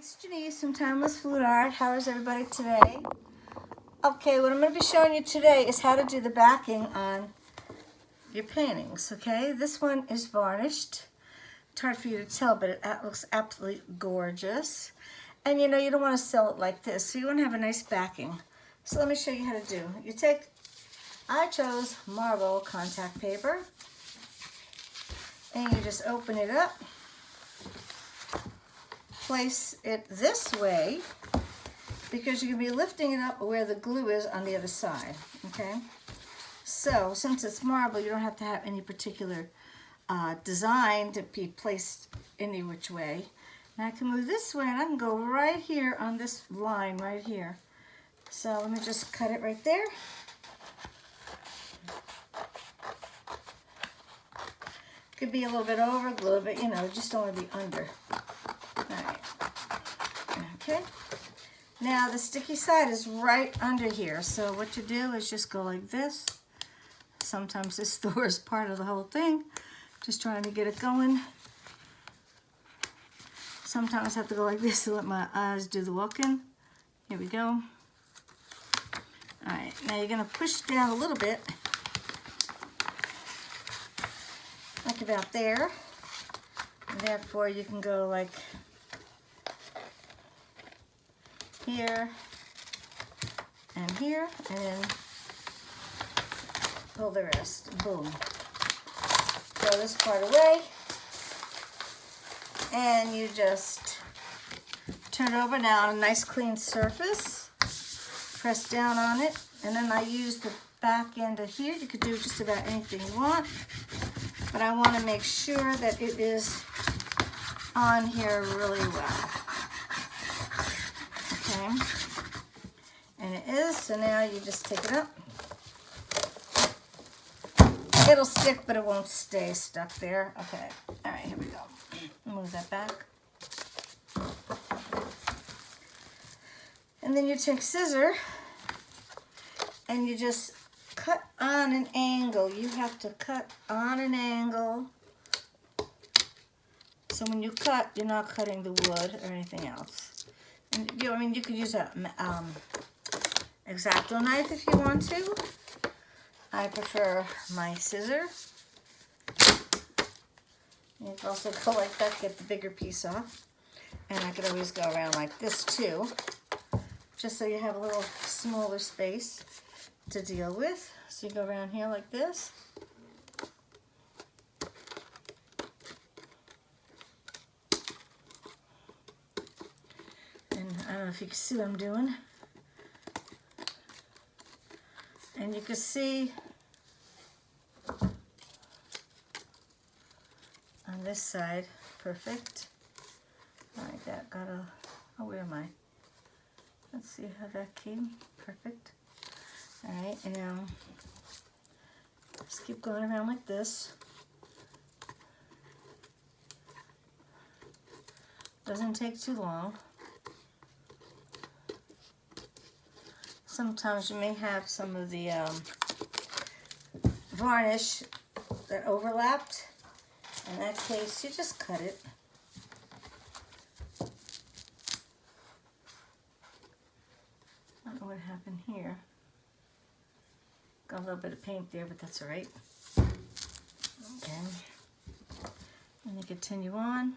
It's Jenise from Timeless Food Art. How is everybody today? Okay, what I'm going to be showing you today is how to do the backing on your paintings, okay? This one is varnished. It's hard for you to tell, but it looks absolutely gorgeous. And you know, you don't want to sell it like this, so you want to have a nice backing. So let me show you how to do. I chose marble contact paper, and you just open it up. Place it this way because you're going to be lifting it up where the glue is on the other side, okay? So since it's marble, you don't have to have any particular design to be placed any which way. And I can move this way and I can go right here on this line right here. So let me just cut it right there. Could be a little bit over, a little bit, you know, just don't want to be under. Alright, okay. Now the sticky side is right under here, so what you do is just go like this. Sometimes this is the worst part of the whole thing, just trying to get it going. Sometimes I have to go like this to let my eyes do the walking. Here we go. Alright, now you're going to push down a little bit, like about there. And therefore you can go like here and here, and then pull the rest. Boom. Throw this part away, and you just turn it over now on a nice clean surface. Press down on it, and then I use the back end of here. You could do just about anything you want, but I want to make sure that it is on here really well. Okay, and it is, so now you just take it up. It'll stick, but it won't stay stuck there. Okay, all right, here we go. Move that back. And then you take scissor and you just cut on an angle. You have to cut on an angle. So when you cut, you're not cutting the wood or anything else. And you could use a X-Acto knife if you want to. I prefer my scissor. You can also go like that, get the bigger piece off. And I could always go around like this too, just so you have a little smaller space to deal with. So you go around here like this. I don't know if you can see what I'm doing. And you can see on this side, perfect. Like that, oh, where am I? Let's see how that came, perfect. All right, and now just keep going around like this. Doesn't take too long. Sometimes you may have some of the varnish that overlapped. In that case, you just cut it. I don't know what happened here. Got a little bit of paint there, but that's all right. Okay. And you continue on.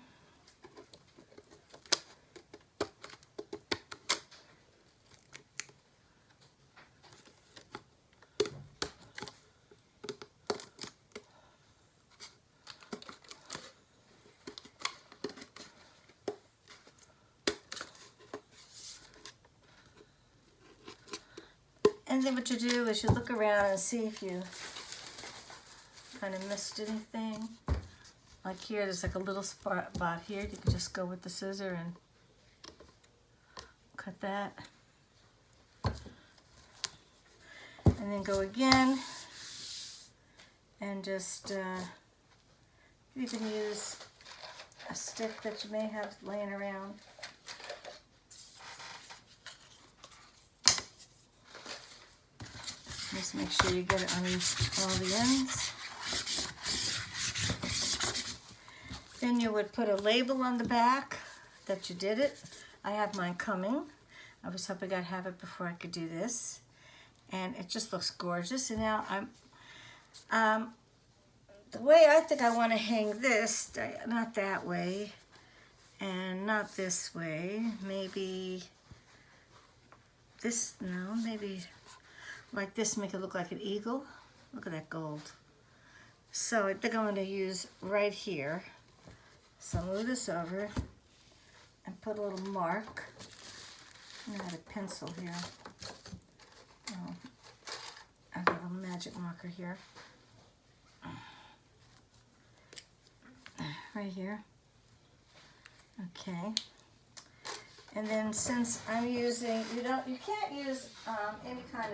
And then what you do is you look around and see if you kind of missed anything. Like here, there's like a little spot here. You can just go with the scissor and cut that. And then go again. And just, you can use a stick that you may have laying around. Just make sure you get it on all the ends. Then you would put a label on the back that you did it. I have mine coming. I was hoping I'd have it before I could do this. And it just looks gorgeous. And now the way I think I want to hang this, not that way, and not this way. Maybe this, no, maybe like this, make it look like an eagle. Look at that gold. So I think I'm going to use right here. So move this over and put a little mark. I had a pencil here. Oh, I have a magic marker here. Right here. Okay. And then since I'm using, you can't use any kind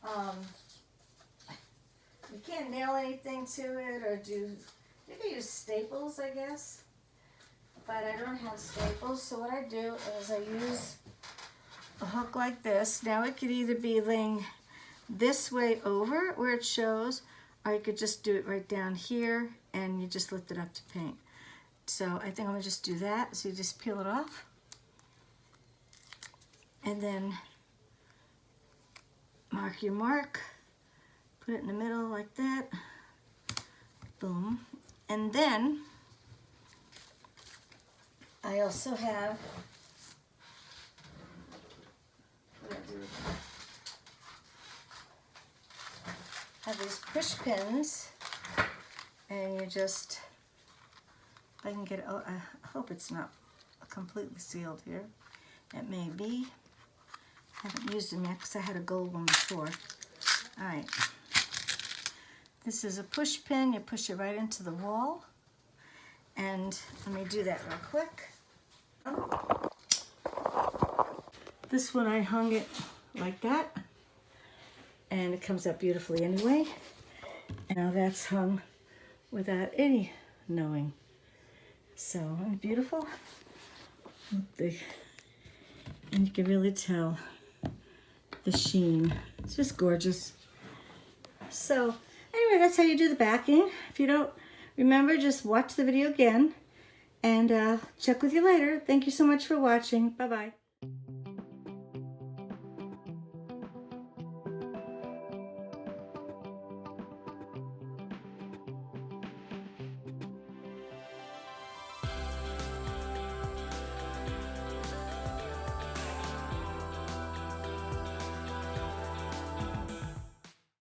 of, you can't nail anything to it or you can use staples, I guess. But I don't have staples, so what I do is I use a hook like this. Now it could either be laying this way over where it shows, or you could just do it right down here and you just lift it up to paint. So I think I'm gonna just do that. So you just peel it off. And then mark your mark. Put it in the middle like that. Boom. And then I also have, these push pins, and you just, if I can get it, oh, I hope it's not completely sealed here. It may be. I haven't used them yet because I had a gold one before. All right. This is a push pin. You push it right into the wall. And let me do that real quick. This one I hung it like that. And it comes up beautifully anyway. And now that's hung without any knowing. So, isn't it beautiful? And you can really tell the sheen. It's just gorgeous. So, anyway, that's how you do the backing. If you don't remember, just watch the video again and check with you later. Thank you so much for watching. Bye-bye.